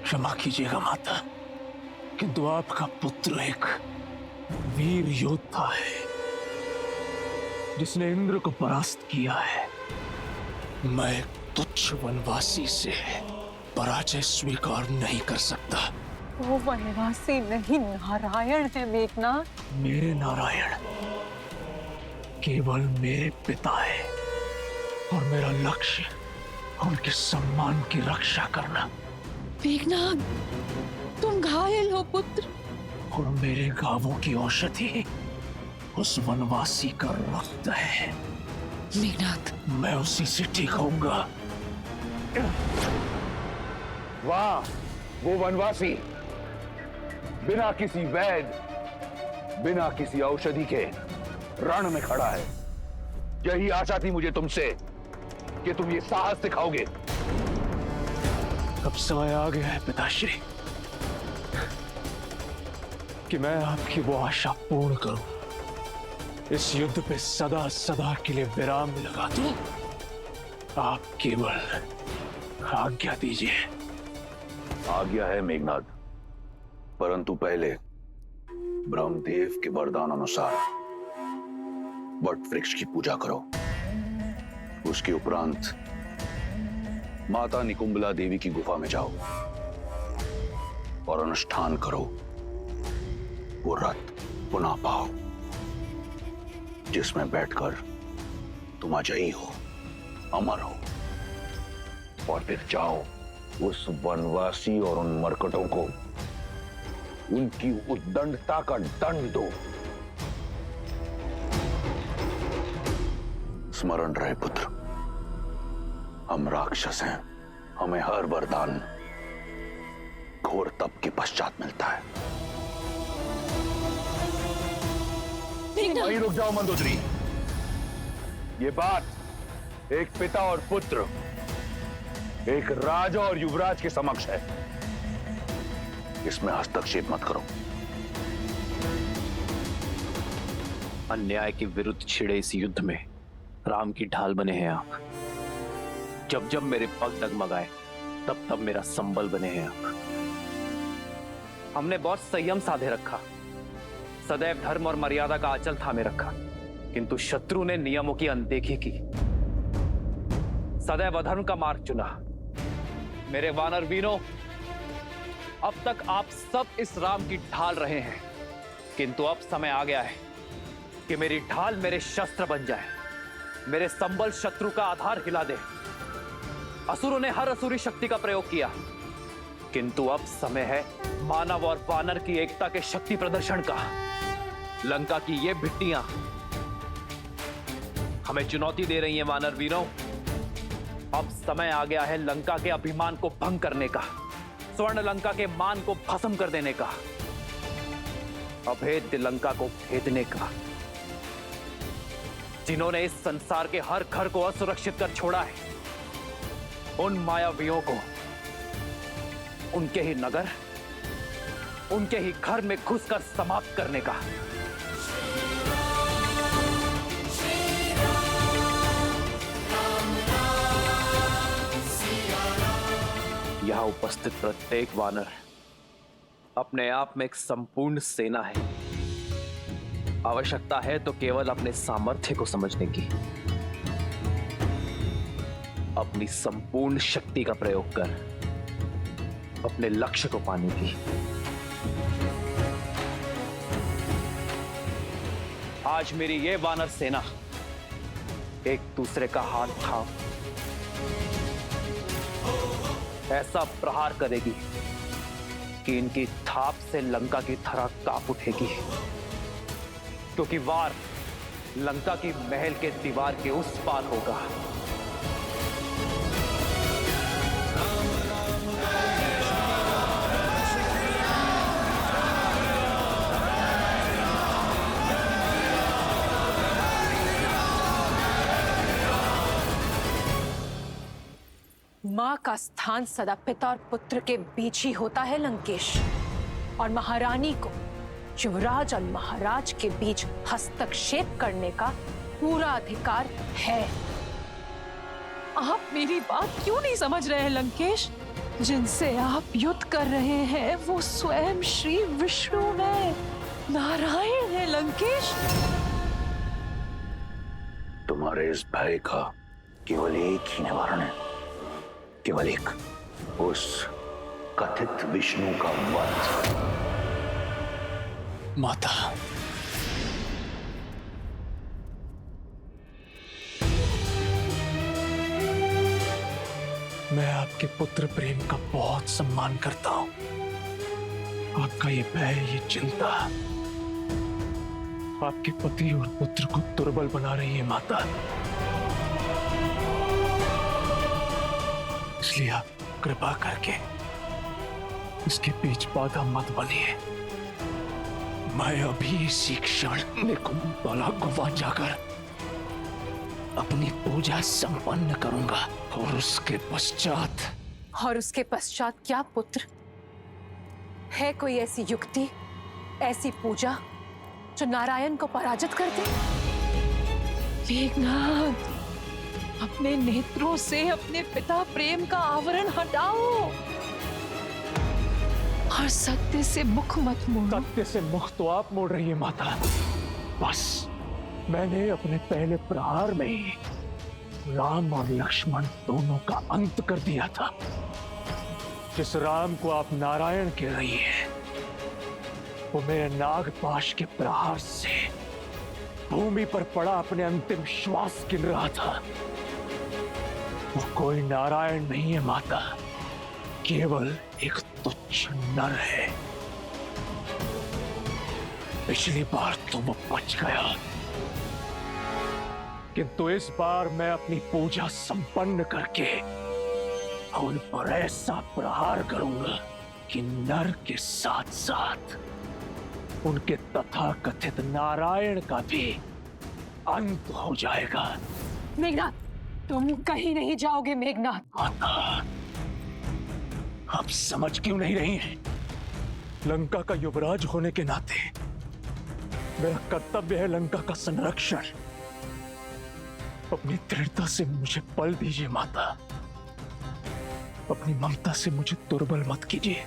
क्षमा कीजिएगा माता, किंतु आपका पुत्र एक वीर योद्धा है जिसने इंद्र को परास्त किया है। मैं एक तुच्छ वनवासी से पराजय स्वीकार नहीं कर सकता। वो वनवासी नहीं, नारायण है मेघनाथ। मेरे नारायण केवल मेरे पिता है और मेरा लक्ष्य उनके सम्मान की रक्षा करना। मेघनाथ, तुम घायल हो पुत्र। और मेरे घावों की औषधि उस वनवासी का रक्त है। मेघनाथ, मैं उसी से ठीक होऊंगा। वाह, वो वनवासी बिना किसी वैद, बिना किसी औषधि के रण में खड़ा है। यही आशा थी मुझे तुमसे कि तुम ये साहस दिखाओगे। अब समय आ गया है पिताश्री कि मैं आपकी वो आशा पूर्ण करूं। इस युद्ध पे सदा सदा के लिए विराम लगा दूं। आप केवल आज्ञा दीजिए। आज्ञा है मेघनाद, परंतु पहले ब्रह्मदेव के वरदान अनुसार वट वृक्ष की पूजा करो। उसके उपरांत माता निकुंबला देवी की गुफा में जाओ और अनुष्ठान करो। वो रथ पुनः पाओ जिसमें बैठकर तुम अजयी हो, अमर हो। और फिर जाओ उस वनवासी और उन मरकटों को उनकी उद्दंडता का दंड दो। स्मरण रहे पुत्र, हम राक्षस हैं। हमें हर वरदान घोर तप के पश्चात मिलता है। वहीं रुक जाओ मंदोदरी। ये बात एक पिता और पुत्र, एक राजा और युवराज के समक्ष है। इसमें हस्तक्षेप मत करो। अन्याय के विरुद्ध छिड़े इस युद्ध में राम की ढाल बने हैं आप। जब जब मेरे पग डगमगाए तब तब मेरा संबल बने हैं आप। हमने बहुत संयम साधे रखा, सदैव धर्म और मर्यादा का आंचल थामे रखा, किंतु शत्रु ने नियमों की अनदेखी की, सदैव अधर्म का मार्ग चुना। मेरे वानर वीरों, अब तक आप सब इस राम की ढाल रहे हैं, किंतु अब समय आ गया है कि मेरी ढाल मेरे शस्त्र बन जाए, मेरे संबल शत्रु का आधार हिला दे। असुरों ने हर असुरी शक्ति का प्रयोग किया, किंतु अब समय है मानव और वानर की एकता के शक्ति प्रदर्शन का। लंका की ये भिट्टियां हमें चुनौती दे रही हैं वानर वीरों। अब समय आ गया है लंका के अभिमान को भंग करने का, स्वर्ण लंका के मान को भस्म कर देने का, अभेद्य लंका को भेदने का। जिन्होंने इस संसार के हर घर को असुरक्षित कर छोड़ा है, उन मायावियों को उनके ही नगर, उनके ही घर में घुसकर समाप्त करने का। यहां उपस्थित प्रत्येक वानर अपने आप में एक संपूर्ण सेना है। आवश्यकता है तो केवल अपने सामर्थ्य को समझने की, अपनी संपूर्ण शक्ति का प्रयोग कर अपने लक्ष्य को पाने की। आज मेरी ये वानर सेना एक दूसरे का हाथ थाम ऐसा प्रहार करेगी कि इनकी थाप से लंका की धरा कांप उठेगी, क्योंकि वार लंका की महल के दीवार के उस पार होगा। मां का स्थान सदा पिता और पुत्र के बीच ही होता है लंकेश, और महारानी को युवराज और महाराज के बीच हस्तक्षेप करने का पूरा अधिकार है। आप मेरी बात क्यों नहीं समझ रहे हैं लंकेश? जिनसे आप युद्ध कर रहे हैं वो स्वयं श्री विष्णु है, नारायण है लंकेश। तुम्हारे इस भय का केवल एक ही निवारण है, केवल एक, उस कथित विष्णु का वध। माता, मैं आपके पुत्र प्रेम का बहुत सम्मान करता हूं। आपका ये भय, ये चिंता आपके पति और पुत्र को दुर्बल बना रही है माता। इसलिए आप कृपा करके इसके बीच बाधा मत बनिए। मैं अभी इसी क्षण निकुंभला गुफा जाकर अपनी पूजा संपन्न करूंगा, और उसके पश्चात क्या पुत्र? है कोई ऐसी युक्ति, ऐसी पूजा जो नारायण को पराजित कर दे? मेघनाथ, अपने नेत्रों से अपने पिता प्रेम का आवरण हटाओ और सत्य से मुख मत मोड़ो। सत्य से मुख तो आप मोड़ रही है माता। बस मैंने अपने पहले प्रहार में ही राम और लक्ष्मण दोनों का अंत कर दिया था। जिस राम को आप नारायण कह रही हैं, वो मेरे नागपाश के प्रहार से भूमि पर पड़ा अपने अंतिम श्वास गिन रहा था। वो कोई नारायण नहीं है माता, केवल एक तुच्छ नर है। पिछली बार तो वो बच गया, किंतु इस बार मैं अपनी पूजा संपन्न करके उन पर ऐसा प्रहार करूंगा कि नर के साथ साथ उनके तथाकथित नारायण का भी अंत हो जाएगा। मेघनाथ, तुम कहीं नहीं जाओगे मेघनाथ। माता, आप समझ क्यों नहीं रही हैं? लंका का युवराज होने के नाते मेरा कर्तव्य है लंका का संरक्षण। अपनी दृढ़ता से मुझे बल दीजिए माता, अपनी ममता से मुझे दुर्बल मत कीजिए।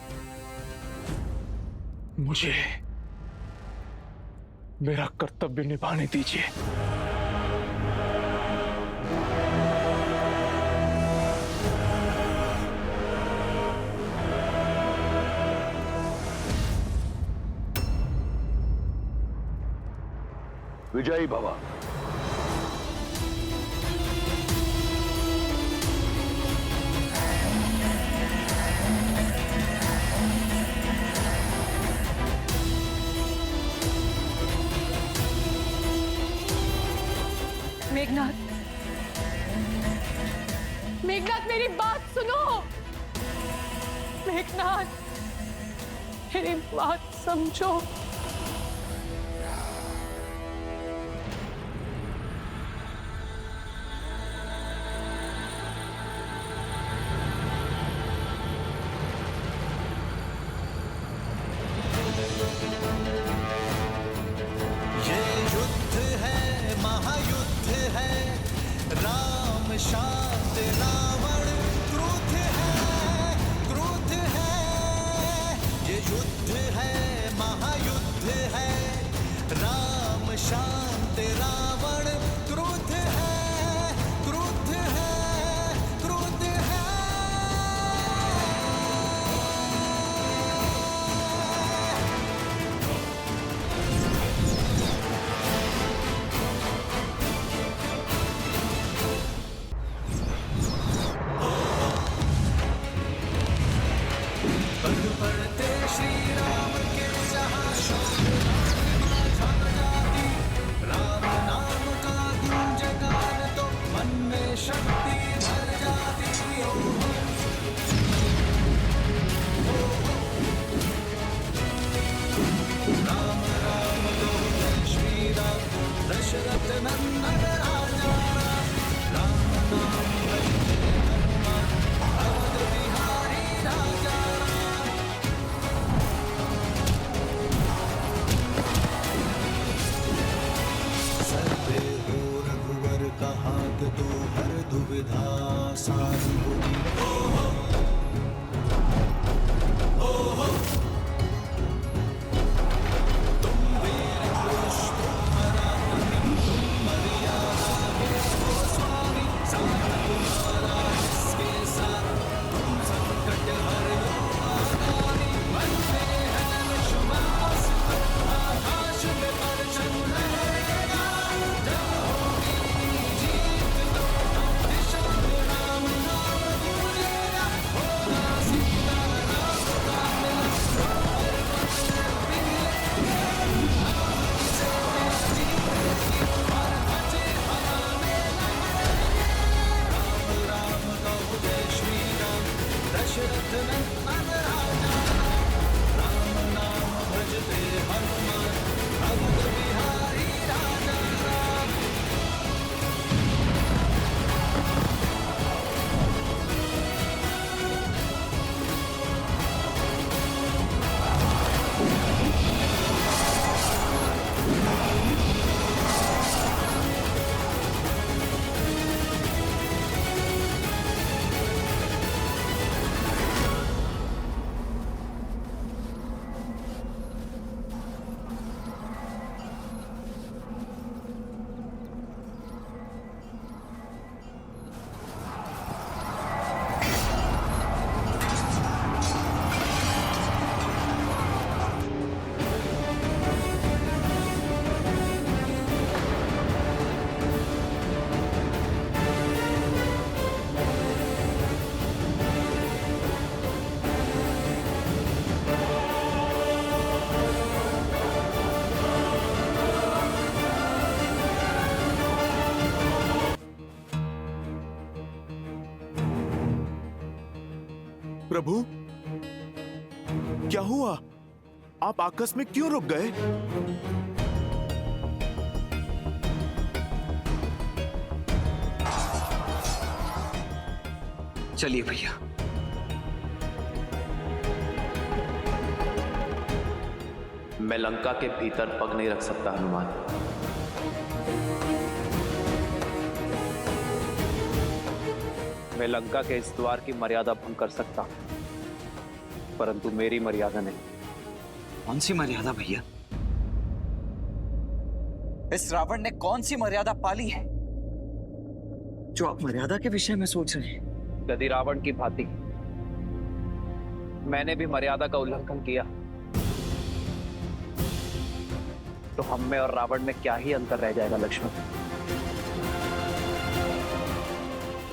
मुझे मेरा कर्तव्य निभाने दीजिए। विजयी भव। मेघनाथ, मेघनाथ मेरी बात सुनो। मेघनाथ, मेरी बात समझो। ये युद्ध है, महायुद्ध है, राम शांत रावण क्रुद्ध है, क्रुद्ध है। ये युद्ध है महायुद्ध है, राम शांत रावण क्रुद्ध है, क्रुद्ध है, क्रुद्ध है। पग पड़ते श्री राम के जहाँ शोभा छा जाती, राम नाम का गुंजगान तो मन में शक्ति भर जाती। ओ राम राम तो जय श्री राम, दशरथ नंदन राजा राम नाम भजते हनुमान, अवध बिहारी राजा। सर्वे हो रघुवर का हाथ तो हर दुविधा सारी होगी। तुम वीर पुरुष तुम पराक्रमी, तुम मर्यादा के हो स्वामी, साथ तुम्हारा इसके साथ, तुम संकट हरो आगामी। मन में है विश्वास, आकाश में परचम लहरेगा, जब होगी जीत तो दिशा में राम नाम गूंजेगा। होगा सीता राम का मिलन, राम कहो जय श्री राम, दशरथ नंदन राजा राम नाम भजते हनुमान, अवध बिहारी राजा राम। प्रभु, क्या हुआ? आप आकस्मिक क्यों रुक गए? चलिए भैया। मैं लंका के भीतर पग नहीं रख सकता हनुमान। मैं लंका के इस द्वार की मर्यादा भंग कर सकता हूं, परंतु मेरी मर्यादा नहीं। कौन सी मर्यादा भैया? इस रावण ने कौन सी मर्यादा पाली है जो आप मर्यादा के विषय में सोच रहे हैं? यदि रावण की भांति मैंने भी मर्यादा का उल्लंघन किया तो हम में और रावण में क्या ही अंतर रह जाएगा लक्ष्मण।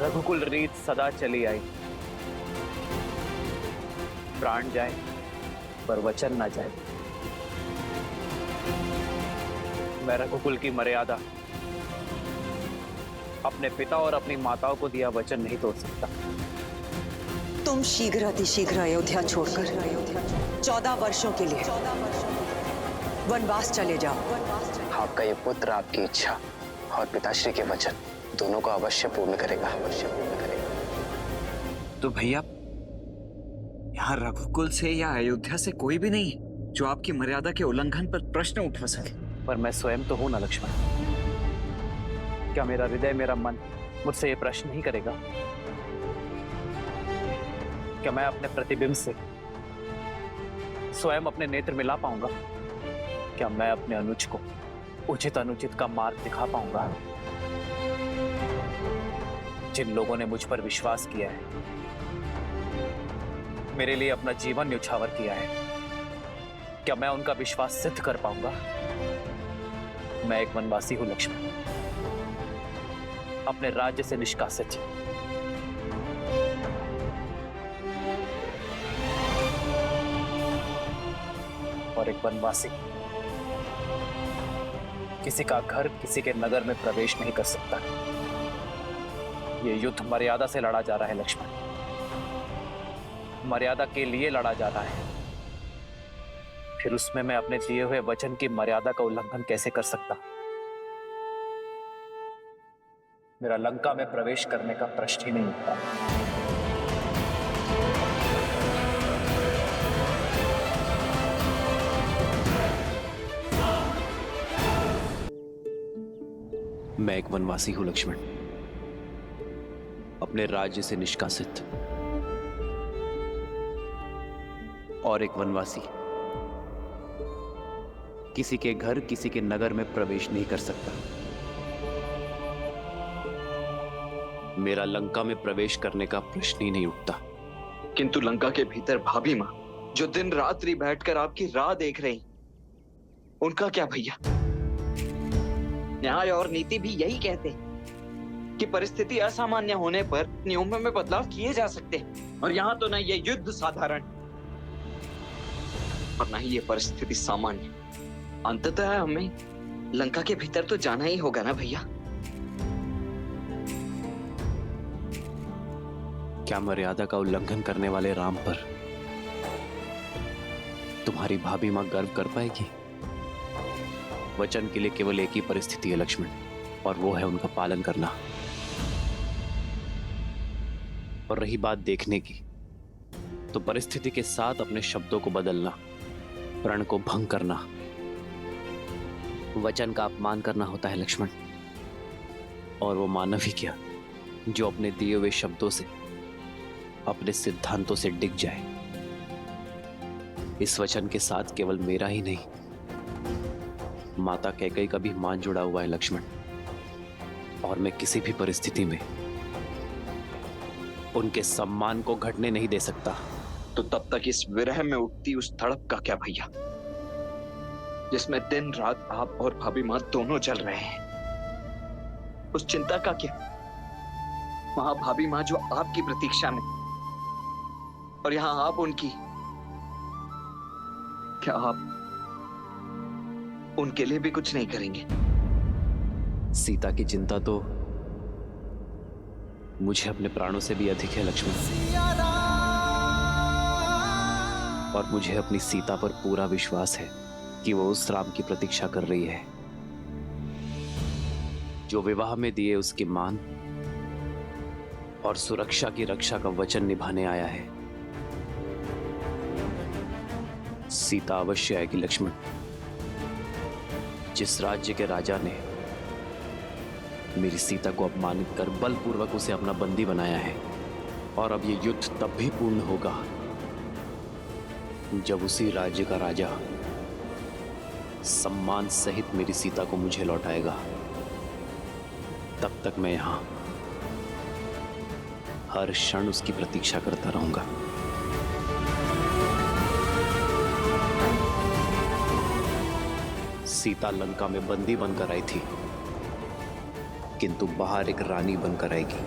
रघुकुल रीत सदा चली आई, प्राण जाए पर वचन ना जाए। मैं रघुकुल की मर्यादा, अपने पिता और अपनी माताओं को दिया वचन नहीं तोड़ सकता। तुम शीघ्र अतिशीघ्र अयोध्या छोड़कर 14 वर्षों के लिए वनवास चले जाओ। आपका ये पुत्र आपकी इच्छा और पिताश्री के वचन दोनों को अवश्य पूर्ण करेगा, अवश्य पूर्ण करेगा। तो भैया, यहाँ रघुकुल से या अयोध्या से कोई भी नहीं है जो आपकी मर्यादा के उल्लंघन पर प्रश्न उठा सके। पर मैं स्वयं तो हूं ना लक्ष्मण। क्या मेरा हृदय, मेरा मन मुझसे ये प्रश्न नहीं करेगा? क्या मैं अपने प्रतिबिंब से स्वयं अपने नेत्र मिला पाऊंगा? क्या मैं अपने अनुज को उचित अनुचित का मार्ग दिखा पाऊंगा? जिन लोगों ने मुझ पर विश्वास किया है, मेरे लिए अपना जीवन न्यौछावर किया है, क्या मैं उनका विश्वास सिद्ध कर पाऊंगा? मैं एक वनवासी हूं लक्ष्मण, अपने राज्य से निष्कासित। और एक वनवासी किसी का घर, किसी के नगर में प्रवेश नहीं कर सकता। यह युद्ध मर्यादा से लड़ा जा रहा है लक्ष्मण, मर्यादा के लिए लड़ा जा रहा है। फिर उसमें मैं अपने दिए हुए वचन की मर्यादा का उल्लंघन कैसे कर सकता? मेरा लंका में प्रवेश करने का प्रश्न ही नहीं उठता। मैं एक वनवासी हूं लक्ष्मण, अपने राज्य से निष्कासित। और एक वनवासी किसी के घर, किसी के नगर में प्रवेश नहीं कर सकता। मेरा लंका में प्रवेश करने का प्रश्न ही नहीं उठता। किंतु लंका के भीतर भाभी माँ जो दिन रात्रि बैठकर आपकी राह देख रही, उनका क्या भैया? न्याय और नीति भी यही कहते हैं कि परिस्थिति असामान्य होने पर नियमों में बदलाव किए जा सकते हैं। और यहाँ तो न ये युद्ध साधारण और न ही ये परिस्थिति सामान्य। अंततः हमें लंका के भीतर तो जाना ही होगा ना भैया। क्या मर्यादा का उल्लंघन करने वाले राम पर तुम्हारी भाभी मां गर्व कर पाएगी? वचन के लिए केवल एक ही परिस्थिति है लक्ष्मण, और वो है उनका पालन करना। और रही बात देखने की, तो परिस्थिति के साथ अपने शब्दों को बदलना, प्रण को भंग करना, वचन का अपमान करना होता है लक्ष्मण। और वो मानव ही क्या जो अपने दिए हुए शब्दों से, अपने सिद्धांतों से डिग जाए। इस वचन के साथ केवल मेरा ही नहीं, माता कैकेयी का भी मान जुड़ा हुआ है लक्ष्मण। और मैं किसी भी परिस्थिति में उनके सम्मान को घटने नहीं दे सकता। तो तब तक इस विरह में उठती उस तड़प का क्या भैया, जिसमें दिन रात आप और भाभी माँ दोनों चल रहे हैं? उस चिंता का क्या? वहां भाभी माँ जो आपकी प्रतीक्षा में, और यहां आप उनकी। क्या आप उनके लिए भी कुछ नहीं करेंगे? सीता की चिंता तो मुझे अपने प्राणों से भी अधिक है लक्ष्मण। और मुझे अपनी सीता पर पूरा विश्वास है कि वो उस राम की प्रतीक्षा कर रही है जो विवाह में दिए उसकी मान और सुरक्षा की रक्षा का वचन निभाने आया है। सीता अवश्य आएगी लक्ष्मण। जिस राज्य के राजा ने मेरी सीता को अपमानित कर बलपूर्वक उसे अपना बंदी बनाया है, और अब ये युद्ध तब भी पूर्ण होगा जब उसी राज्य का राजा सम्मान सहित मेरी सीता को मुझे लौटाएगा। तब तक मैं यहां हर क्षण उसकी प्रतीक्षा करता रहूंगा। सीता लंका में बंदी बनकर आई थी, किंतु बाहर एक रानी बनकर आएगी।